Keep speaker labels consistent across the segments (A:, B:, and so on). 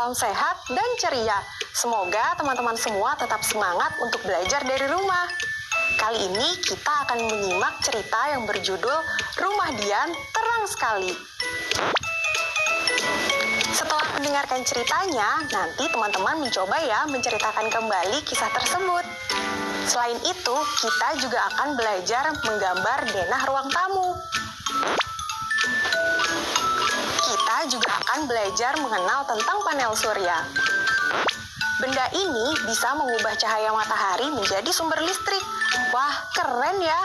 A: salam sehat dan ceria. Semoga teman-teman semua tetap semangat untuk belajar dari rumah. Kali ini kita akan menyimak cerita yang berjudul Rumah Dian Terang Sekali. Setelah mendengarkan ceritanya, nanti teman-teman mencoba ya menceritakan kembali kisah tersebut. Selain itu, kita juga akan belajar menggambar denah ruang tamu. Kita juga akan belajar mengenal tentang panel surya. Benda ini bisa mengubah cahaya matahari menjadi sumber listrik. Wah, keren ya!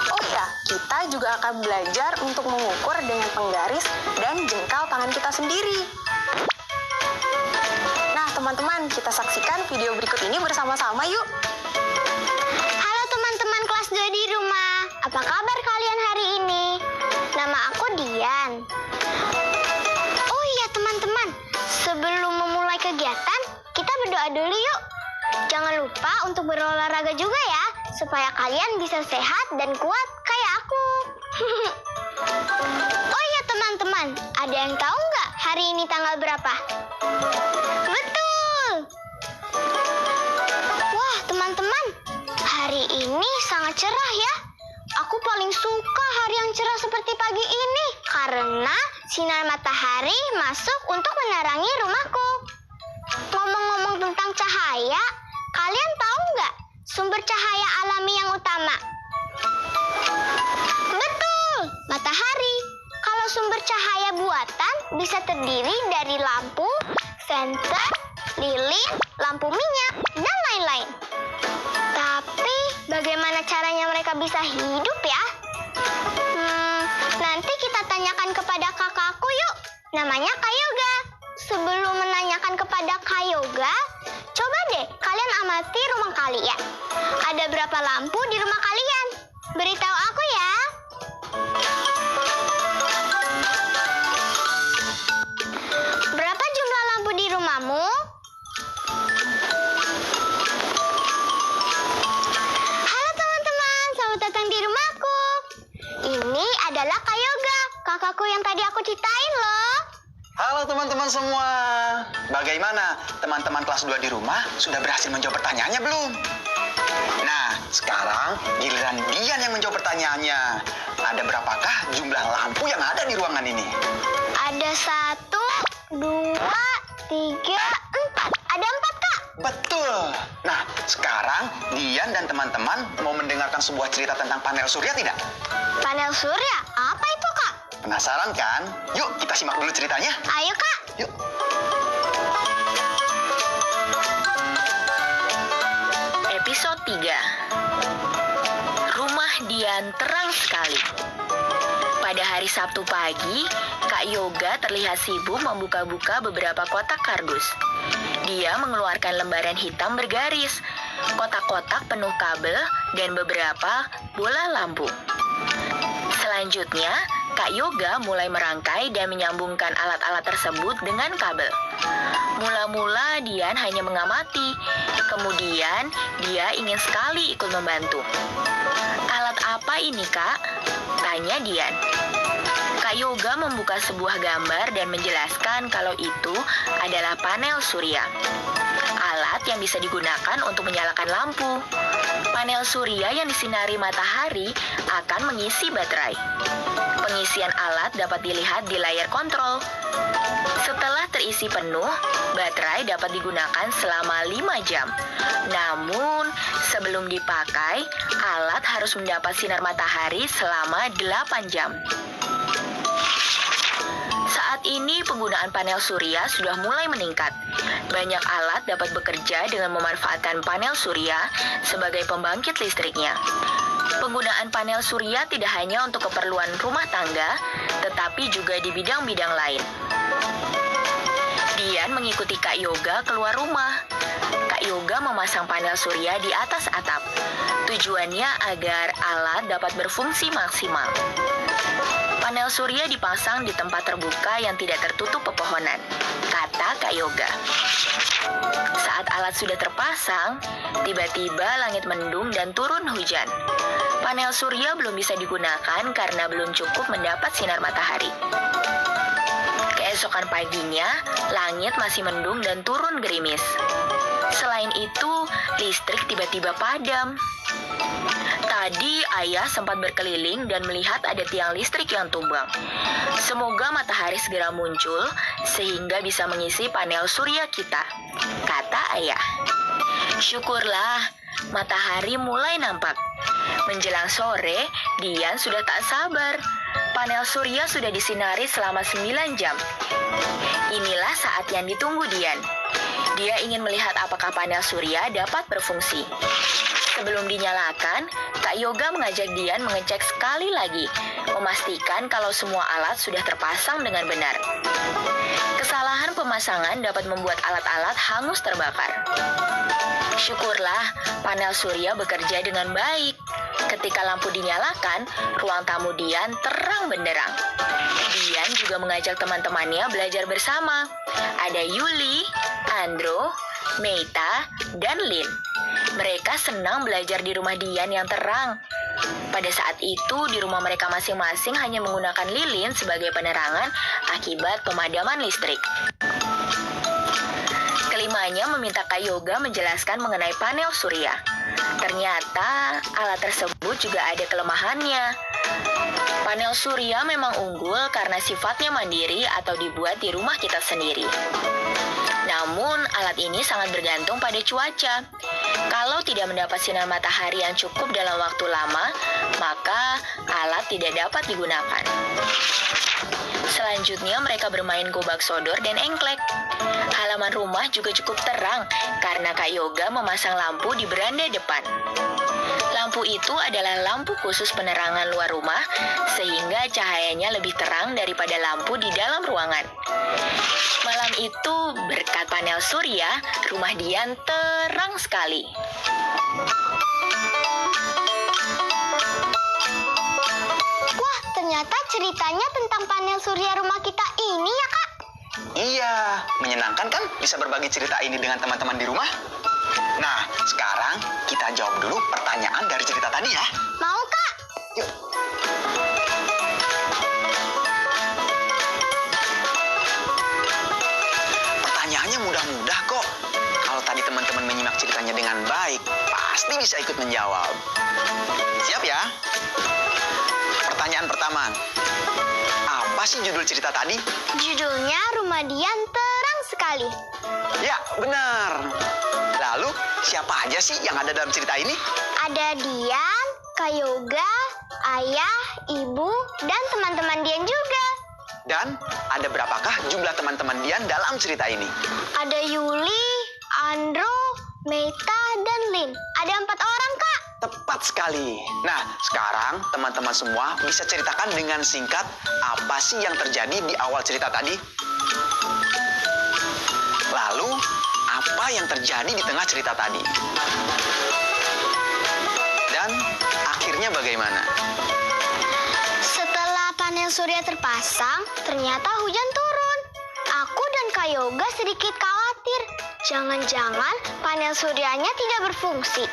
A: Oh ya, kita juga akan belajar untuk mengukur dengan penggaris dan jengkal tangan kita sendiri. Nah, teman-teman, kita saksikan video berikut ini bersama-sama yuk!
B: Halo teman-teman kelas 2 di rumah. Apa kabar kalian hari ini? Nama aku Dian. Oh iya teman-teman, sebelum memulai kegiatan, kita berdoa dulu yuk. Jangan lupa untuk berolahraga juga ya, supaya kalian bisa sehat dan kuat kayak aku. Oh iya teman-teman, ada yang tahu nggak hari ini tanggal berapa? Betul! Wah teman-teman, hari ini sangat cerah ya. Aku paling suka hari yang cerah seperti pagi ini karena sinar matahari masuk untuk menerangi rumahku. Ngomong-ngomong tentang cahaya, kalian tahu nggak sumber cahaya alami yang utama? Betul, matahari. Kalau sumber cahaya buatan bisa terdiri dari lampu, senter, lilin, lampu minyak, dan lain-lain. Tapi bagaimana caranya mereka bisa hidup ya? Nanti kita tanyakan kepada kakakku yuk. Namanya Kak Yoga. Sebelum menanyakan kepada Kak Yoga, coba deh kalian amati rumah kalian. Ada berapa lampu di rumah kalian? Beritahu aku ya. Berapa jumlah lampu di rumahmu? Halo teman-teman, selamat datang di rumahku. Ini adalah Kak Yoga, kakakku yang tadi aku ceritain loh.
C: Halo teman-teman semua. Bagaimana teman-teman kelas 2 di rumah sudah berhasil menjawab pertanyaannya belum? Nah, sekarang giliran Dian yang menjawab pertanyaannya. Ada berapakah jumlah lampu yang ada di ruangan ini?
B: Ada 1, 2, 3, 4. Ada 4 Kak.
C: Betul. Nah, sekarang Dian dan teman-teman mau mendengarkan sebuah cerita tentang panel surya tidak?
B: Panel surya, apa itu Kak?
C: Penasaran kan? Yuk kita simak dulu ceritanya.
B: Ayo Kak.
C: Yuk.
D: Episode 3. Rumah Dian Terang Sekali. Pada hari Sabtu pagi, Kak Yoga terlihat sibuk membuka-buka beberapa kotak kardus. Dia mengeluarkan lembaran hitam bergaris, kotak-kotak penuh kabel, dan beberapa bola lampu. Selanjutnya, Kak Yoga mulai merangkai dan menyambungkan alat-alat tersebut dengan kabel. Mula-mula Dian hanya mengamati, kemudian dia ingin sekali ikut membantu. "Alat apa ini, Kak?" tanya Dian. Kak Yoga membuka sebuah gambar dan menjelaskan kalau itu adalah panel surya. Alat yang bisa digunakan untuk menyalakan lampu. Panel surya yang disinari matahari akan mengisi baterai. Pengisian alat dapat dilihat di layar kontrol. Setelah terisi penuh, baterai dapat digunakan selama 5 jam. Namun, sebelum dipakai, alat harus mendapat sinar matahari selama 8 jam. Saat ini penggunaan panel surya sudah mulai meningkat. Banyak alat dapat bekerja dengan memanfaatkan panel surya sebagai pembangkit listriknya. Penggunaan panel surya tidak hanya untuk keperluan rumah tangga, tetapi juga di bidang-bidang lain. Dian mengikuti Kak Yoga keluar rumah. Kak Yoga memasang panel surya di atas atap. Tujuannya agar alat dapat berfungsi maksimal. Panel surya dipasang di tempat terbuka yang tidak tertutup pepohonan, kata Kak Yoga. Saat alat sudah terpasang, tiba-tiba langit mendung dan turun hujan. Panel surya belum bisa digunakan karena belum cukup mendapat sinar matahari. Keesokan paginya, langit masih mendung dan turun gerimis. Selain itu, listrik tiba-tiba padam. Tadi ayah sempat berkeliling dan melihat ada tiang listrik yang tumbang. Semoga matahari segera muncul sehingga bisa mengisi panel surya kita, kata ayah. Syukurlah, matahari mulai nampak. Menjelang sore, Dian sudah tak sabar. Panel surya sudah disinari selama 9 jam. Inilah saat yang ditunggu Dian. Dia ingin melihat apakah panel surya dapat berfungsi. Sebelum dinyalakan, Kak Yoga mengajak Dian mengecek sekali lagi, memastikan kalau semua alat sudah terpasang dengan benar. Kesalahan pemasangan dapat membuat alat-alat hangus terbakar. Syukurlah, panel surya bekerja dengan baik. Ketika lampu dinyalakan, ruang tamu Dian terang benderang. Dian juga mengajak teman-temannya belajar bersama. Ada Yuli, Andro, Meita, dan Lin. Mereka senang belajar di rumah Dian yang terang. Pada saat itu, di rumah mereka masing-masing hanya menggunakan lilin sebagai penerangan akibat pemadaman listrik. Kelimanya meminta Kak Yoga menjelaskan mengenai panel surya. Ternyata alat tersebut juga ada kelemahannya. Panel surya memang unggul karena sifatnya mandiri atau dibuat di rumah kita sendiri. Namun, alat ini sangat bergantung pada cuaca. Kalau tidak mendapat sinar matahari yang cukup dalam waktu lama, maka alat tidak dapat digunakan. Selanjutnya, mereka bermain gobak sodor dan engklek. Halaman rumah juga cukup terang karena Kak Yoga memasang lampu di beranda depan. Lampu itu adalah lampu khusus penerangan luar rumah, sehingga cahayanya lebih terang daripada lampu di dalam ruangan. Malam itu, berkat panel surya, rumah Dian terang sekali.
B: Wah, ternyata ceritanya tentang panel surya rumah kita ini ya, Kak?
C: Iya, menyenangkan kan bisa berbagi cerita ini dengan teman-teman di rumah? Nah, sekarang kita jawab dulu pertanyaan dari cerita tadi ya.
B: Mau, Kak?
C: Yuk. Pertanyaannya mudah-mudah kok. Kalau tadi teman-teman menyimak ceritanya dengan baik, pasti bisa ikut menjawab. Siap ya? Pertanyaan pertama. Apa sih judul cerita tadi?
B: Judulnya Rumah Dian Terang Sekali.
C: Ya, benar. Lalu, siapa aja sih yang ada dalam cerita ini?
B: Ada Dian, Kak Yoga, Ayah, Ibu, dan teman-teman Dian juga.
C: Dan ada berapakah jumlah teman-teman Dian dalam cerita ini?
B: Ada Yuli, Andro, Meita, dan Lin. Ada 4 orang, Kak.
C: Tepat sekali. Nah, sekarang teman-teman semua bisa ceritakan dengan singkat apa sih yang terjadi di awal cerita tadi? Lalu, apa yang terjadi di tengah cerita tadi? Dan akhirnya bagaimana?
B: Setelah panel surya terpasang, ternyata hujan turun. Aku dan Kak Yoga sedikit khawatir. Jangan-jangan panel suryanya tidak berfungsi.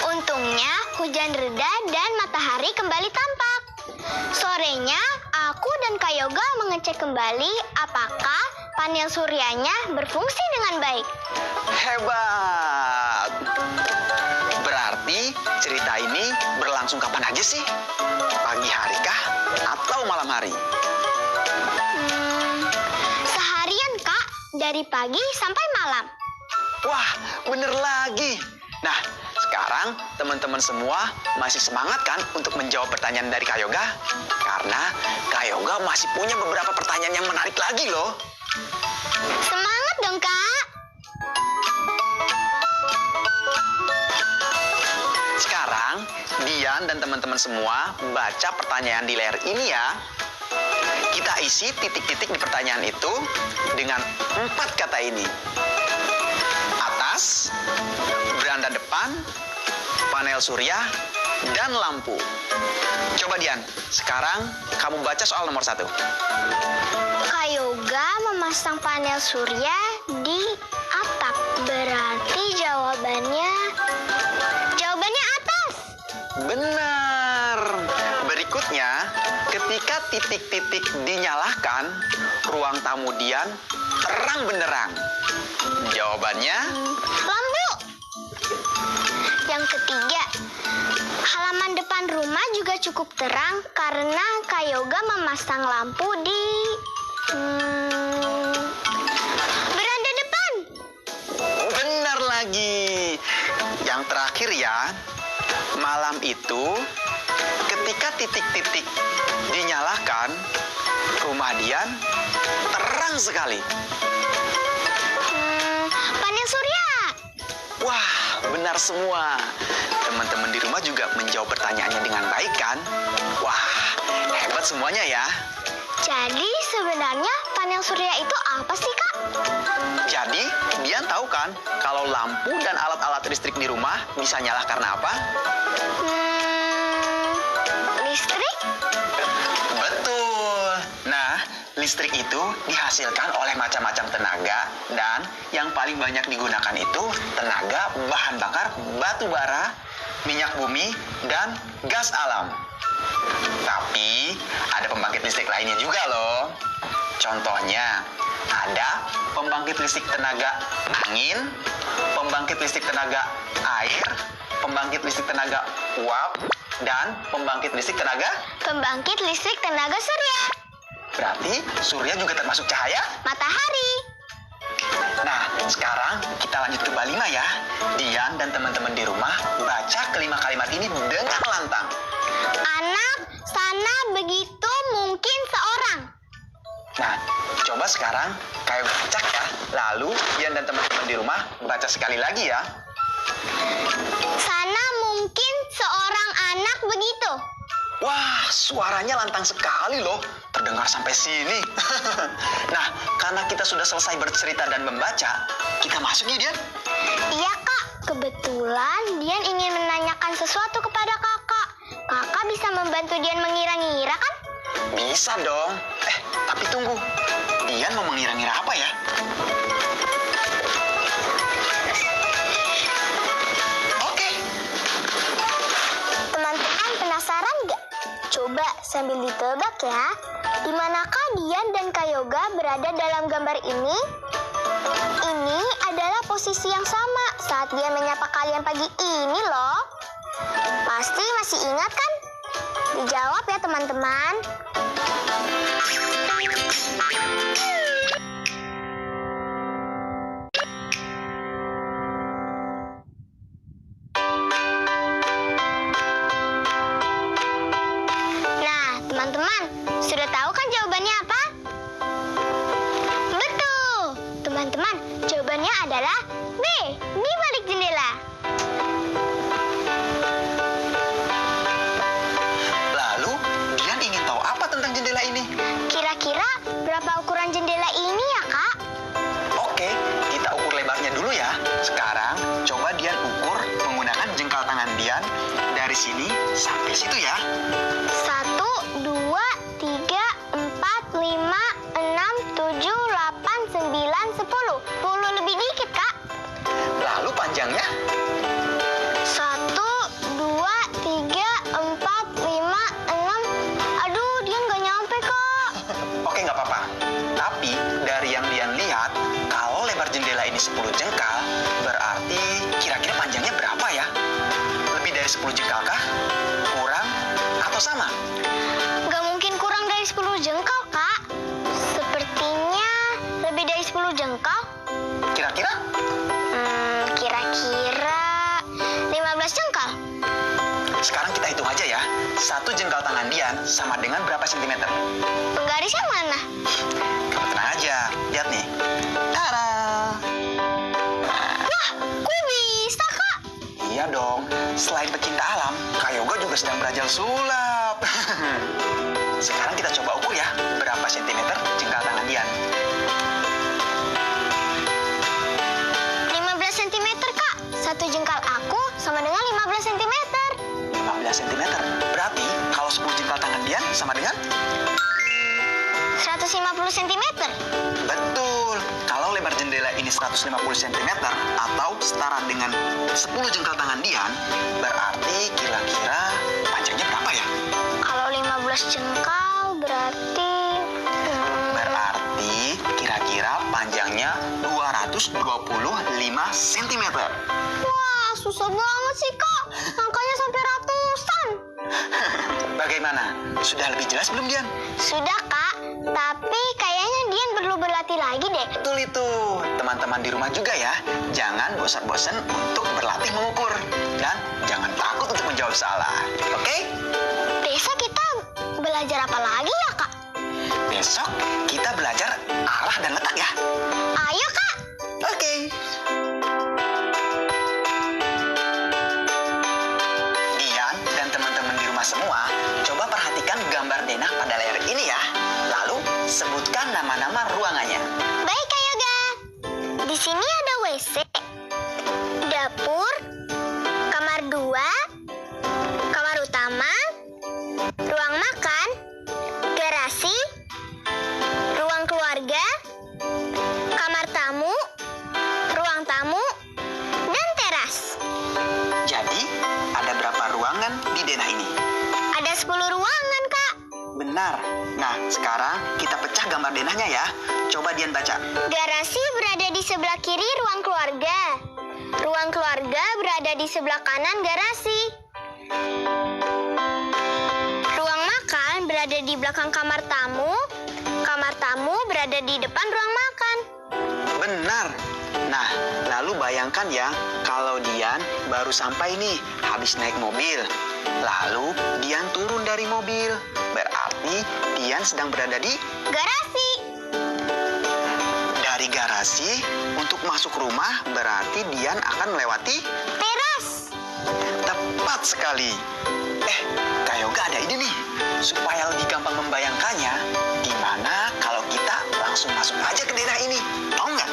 B: Untungnya, hujan reda dan matahari kembali tampak. Sorenya, aku dan Kak Yoga mengecek kembali apakah panel suryanya berfungsi dengan baik.
C: Hebat! Berarti cerita ini berlangsung kapan aja sih? Pagi hari kah? Atau malam hari?
B: Seharian, Kak. Dari pagi sampai malam.
C: Wah, bener lagi. Nah, sekarang teman-teman semua masih semangat kan untuk menjawab pertanyaan dari Kak Yoga? Karena Kak Yoga masih punya beberapa pertanyaan yang menarik lagi loh.
B: Semangat dong, Kak.
C: Sekarang, Dian dan teman-teman semua baca pertanyaan di layar ini ya. Kita isi titik-titik di pertanyaan itu dengan 4 kata ini. Atas, beranda depan, panel surya, dan lampu. Coba Dian, sekarang kamu baca soal nomor 1.
B: Kak Yoga memasang panel surya di atap. Berarti jawabannya atas.
C: Benar. Berikutnya, ketika titik-titik dinyalakan, ruang tamu Dian terang benderang. Jawabannya,
B: Lampu. Yang ketiga, halaman depan rumah juga cukup terang karena Kak Yoga memasang lampu di beranda depan.
C: benar lagi. Yang terakhir ya, malam itu ketika titik-titik dinyalakan, rumah Dian terang sekali.
B: Panel surya.
C: Wah, benar semua. Teman-teman di rumah juga menjawab pertanyaannya dengan baik kan? Wah, hebat semuanya ya.
B: Jadi sebenarnya panel surya itu apa sih, Kak?
C: Jadi, Dian tahu kan kalau lampu dan alat-alat listrik di rumah bisa nyala karena apa?
B: Listrik?
C: Betul. Nah, listrik itu dihasilkan oleh macam-macam tenaga dan yang paling banyak digunakan itu tenaga bahan bakar batu bara, minyak bumi, dan gas alam. Tapi ada pembangkit listrik lainnya juga loh. Contohnya, ada pembangkit listrik tenaga angin, pembangkit listrik tenaga air, pembangkit listrik tenaga uap, dan pembangkit listrik tenaga.
B: Pembangkit listrik tenaga surya.
C: Berarti surya juga termasuk cahaya?
B: Matahari.
C: Nah, sekarang kita lanjut ke bab 5 ya. Dian dan teman-teman di rumah baca kelima kalimat ini dengan lantang.
B: Anak, sana, begitu, mungkin seorang.
C: Nah, coba sekarang kayak baca ya. Lalu Dian dan teman-teman di rumah baca sekali lagi ya.
B: Sana mungkin seorang anak begitu.
C: Wah, suaranya lantang sekali loh. Terdengar sampai sini. Nah, karena kita sudah selesai bercerita dan membaca, kita masuk ya, Dian?
B: Iya, Kak. Kebetulan Dian ingin menanyakan sesuatu kepada Kakak. Kakak bisa membantu Dian mengira-ngira kan?
C: Bisa dong. Tapi tunggu. Dian mau mengira-ngira apa ya? Oke.
B: Teman-teman penasaran nggak? Coba sambil ditebak ya. Di manakah Dian dan Kak Yoga berada dalam gambar ini? Ini adalah posisi yang sama saat Dian menyapa kalian pagi ini loh. Pasti masih ingat kan? Dijawab ya teman-teman. Nah, teman-teman, sudah tahu kan jawabannya apa? Betul! Teman-teman, jawabannya adalah B, di balik jendela.
C: Lalu, Dian ingin tahu apa tentang jendela ini?
B: Kira-kira berapa ukuran jendela ini ya, Kak?
C: Oke, kita ukur lebarnya dulu ya. Sekarang, coba Dian ukur menggunakan jengkal tangan Dian dari sini sampai situ ya.
B: 1, 2, 3, 4, 5, 6, 7, 8, 9, 10. 10 lebih dikit, Kak.
C: Lalu panjangnya?
B: 1, 2, 3, 4, 5, 6. Aduh, dia nggak nyampe, Kak.
C: Oke, nggak apa-apa. Tapi dari yang Dian lihat, kalau lebar jendela ini 10 jengkal, berarti kira-kira panjangnya berapa ya? Lebih dari 10 jengkal kah? Kurang? Atau sama?
B: Nggak mungkin kurang dari 10 jengkal, Kak. Sepertinya lebih dari 10 jengkal.
C: Kira-kira?
B: Kira-kira 15 jengkal.
C: Sekarang kita hitung aja ya. 1 jengkal tangan Dian sama dengan berapa sentimeter?
B: Penggarisnya mana?
C: Kamu tenang aja. Lihat nih. Tada!
B: Wah, kok bisa, Kak?
C: Iya dong. Selain pecinta alam, Kak Yoga juga sedang belajar sulap. Sekarang kita coba ukur ya. Berapa sentimeter jengkal tangan Dian?
B: 15 cm, Kak. 1 jengkal aku sama dengan 15 cm.
C: 15 cm. Berarti kalau 10 jengkal tangan Dian sama dengan?
B: 150 cm.
C: Betul. Kalau lebar jendela ini 150 cm atau setara dengan 10 jengkal tangan Dian, berarti kira-kira panjangnya berapa ya?
B: Kalau 15 200 jengkal berarti...
C: Berarti kira-kira panjangnya 225 cm.
B: Wah, susah banget sih, Kak. Angkanya sampai ratusan.
C: Bagaimana? Sudah lebih jelas belum, Dian?
B: Sudah, Kak. Tapi kayaknya Dian perlu berlatih lagi deh.
C: Betul itu. Teman-teman di rumah juga ya. Jangan bosan-bosan untuk berlatih mengukur. Dan jangan takut untuk menjawab salah. Oke?
B: Besok kita belajar apa lagi ya, Kak?
C: Besok kita belajar arah dan letak ya.
B: Ayo, Kak.
C: Oke. Dian dan teman-teman di rumah semua, coba perhatikan gambar denah pada layar ini ya. Lalu sebutkan nama-nama ruangannya.
B: Baik, Kak Yoga. Di sini ada WC, dapur, kamar 2, kamar utama, ruang makan, garasi, ruang keluarga, kamar tamu, ruang tamu, dan teras.
C: Jadi, ada berapa ruangan di denah ini?
B: Ada 10 ruangan, Kak.
C: Benar. Nah, sekarang kita pecah gambar denahnya ya. Coba Dian baca.
B: Garasi berada di sebelah kiri ruang keluarga. Ruang keluarga berada di sebelah kanan garasi. Ruang makan berada di belakang kamar tamu. Kamar tamu berada di depan ruang makan.
C: Benar. Nah, lalu bayangkan ya, kalau Dian baru sampai nih, habis naik mobil. Lalu Dian turun dari mobil. Berarti Dian sedang berada di
B: Garasi.
C: dari garasi untuk masuk rumah, berarti Dian akan melewati
B: Teras.
C: tepat sekali. Kak Yoga ada ide nih, supaya lebih gampang membayangkannya. Gimana kalau kita langsung masuk aja ke daerah ini? Mau nggak?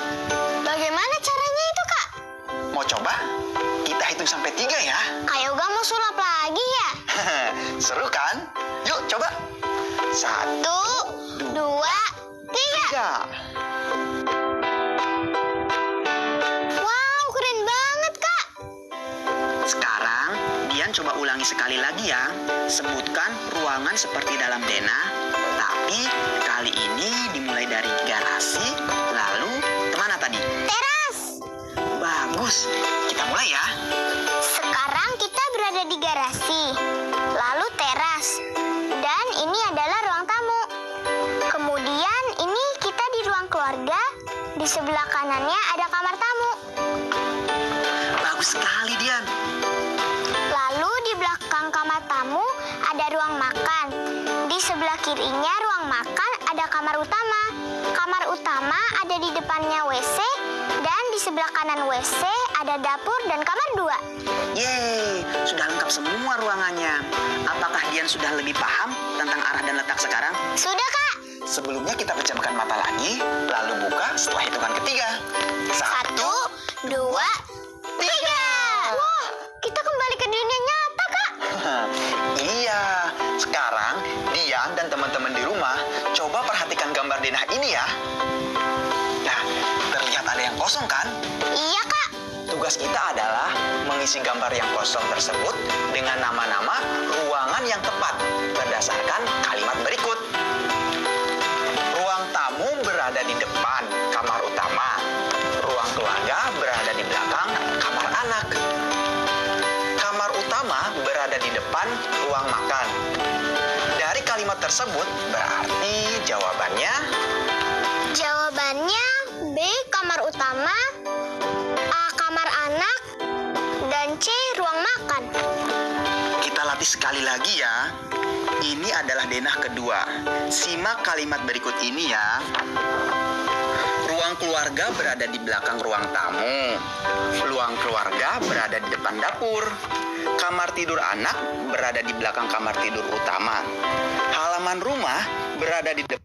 B: Bagaimana caranya itu, Kak?
C: Mau coba? Kita hitung sampai 3 ya.
B: Kak Yoga mau sulap lagi ya?
C: Seru kan? Yuk coba. 1,
B: 1, 2, 3.
C: 3.
B: Wow, keren banget, Kak.
C: Sekarang, Dian coba ulangi sekali lagi ya. Sebutkan ruangan seperti dalam denah, tapi kali ini dimulai dari garasi, lalu kemana tadi?
B: Teras.
C: Bagus, kita mulai ya.
B: Sekarang kita berada di garasi, lalu teras, dan ini adalah ruang tamu. Kemudian ini kita di ruang keluarga, di sebelah kanannya ada kamar tamu.
C: Bagus sekali, Dian.
B: Lalu di belakang kamar tamu ada ruang makan. Di sebelah kirinya ruang makan ada kamar utama. Kamar utama ada di depannya WC, dan di sebelah kanan WC ada dapur dan kamar 2.
C: Yeay, sudah lengkap semua ruangannya. Apakah Dian sudah lebih paham tentang arah dan letak sekarang?
B: Sudah, Kak.
C: Sebelumnya kita pejamkan mata lagi, lalu buka setelah hitungan ketiga.
B: 1, 2, 3. Wah, kita kembali ke dunia nyata, Kak.
C: Iya, sekarang Dian dan teman-teman di rumah coba perhatikan gambar denah ini ya. Nah, terlihat ada yang kosong kan?
B: Iya, Kak.
C: Tugas kita adalah mengisi gambar yang kosong tersebut dengan nama-nama ruangan yang tepat berdasarkan kalimat berikut. Ruang tamu berada di depan kamar utama. Ruang keluarga berada di belakang kamar anak. Kamar utama berada di depan ruang makan. Dari kalimat tersebut berarti jawabannya
B: Jawabannya B, kamar utama, A, kamar anak, dan C, ruang makan.
C: Kita latih sekali lagi ya. Ini adalah denah kedua. Simak kalimat berikut ini ya. Ruang keluarga berada di belakang ruang tamu. Ruang keluarga berada di depan dapur. Kamar tidur anak berada di belakang kamar tidur utama. Halaman rumah berada di depan.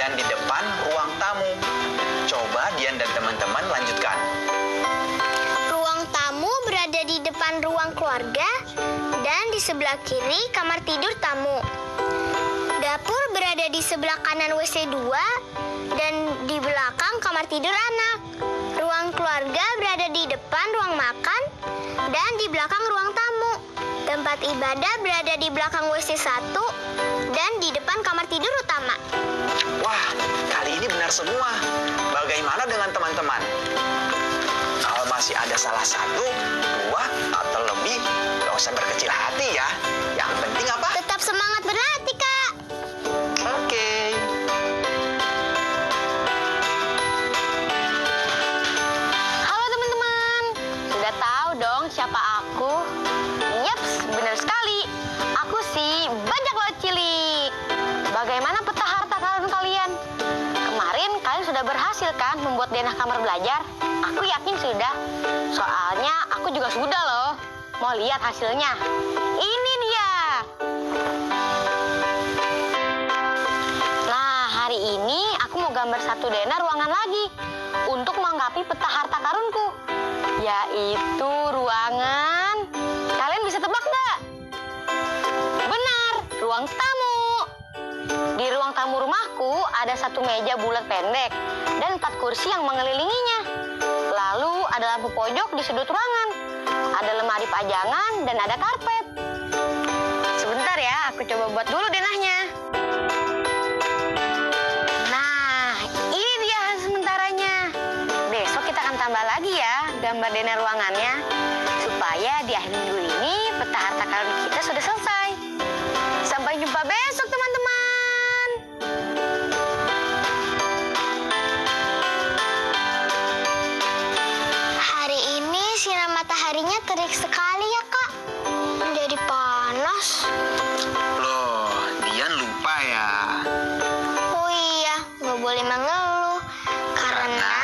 C: Dan di depan ruang tamu. Coba Dian dan teman-teman lanjutkan.
B: Ruang di depan ruang keluarga dan di sebelah kiri kamar tidur tamu. Dapur berada di sebelah kanan WC 2 dan di belakang kamar tidur anak. Ruang keluarga berada di depan ruang makan dan di belakang ruang tamu. Tempat ibadah berada di belakang WC 1 dan di depan kamar tidur utama.
C: Wah, kali ini benar semua. Bagaimana dengan teman-teman? Kalau masih ada salah satu, dua, atau lebih, gak usah berkecil hati ya. Yang penting apa?
B: Tetap semangat berlatih, Kak.
C: Oke.
A: Halo teman-teman, sudah tahu dong siapa aku? Yaps, benar sekali. Aku si Bajak Laut Cilik. Bagaimana peta harta karun kalian? Kemarin kalian sudah berhasil kan membuat denah kamar belajar? Aku yakin sudah. Soalnya aku juga sudah loh. Mau lihat hasilnya? Ini dia. Nah, hari ini aku mau gambar satu denah ruangan lagi untuk melengkapi peta harta karunku, yaitu ruangan. Kalian bisa tebak nggak? Benar, ruang tamu. Di ruang tamu rumahku ada satu meja bulat pendek dan 4 kursi yang mengelilinginya. Lalu ada lampu pojok di sudut ruangan, ada lemari pajangan dan ada karpet. Sebentar ya, aku coba buat dulu denahnya. Nah, ini dia hasil sementaranya. Besok kita akan tambah lagi ya gambar denah ruangannya, supaya di akhir minggu ini peta harta karun kita sudah selesai. Sampai jumpa besok teman-teman.
B: Hari ini sinar mataharinya terik sekali ya, Kak. Jadi panas.
C: Loh, Dian lupa ya.
B: Oh iya, nggak boleh mengeluh. Karena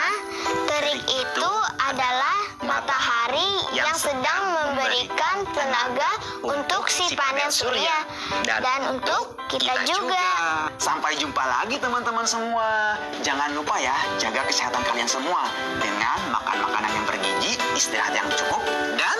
B: terik itu adalah matahari yang sedang memberikan tenaga untuk si panel surya dan untuk kita juga.
C: Sampai jumpa lagi teman-teman semua. Jangan lupa ya, jaga kesehatan kalian semua dengan makan makanan yang bergizi, istirahat yang cukup, dan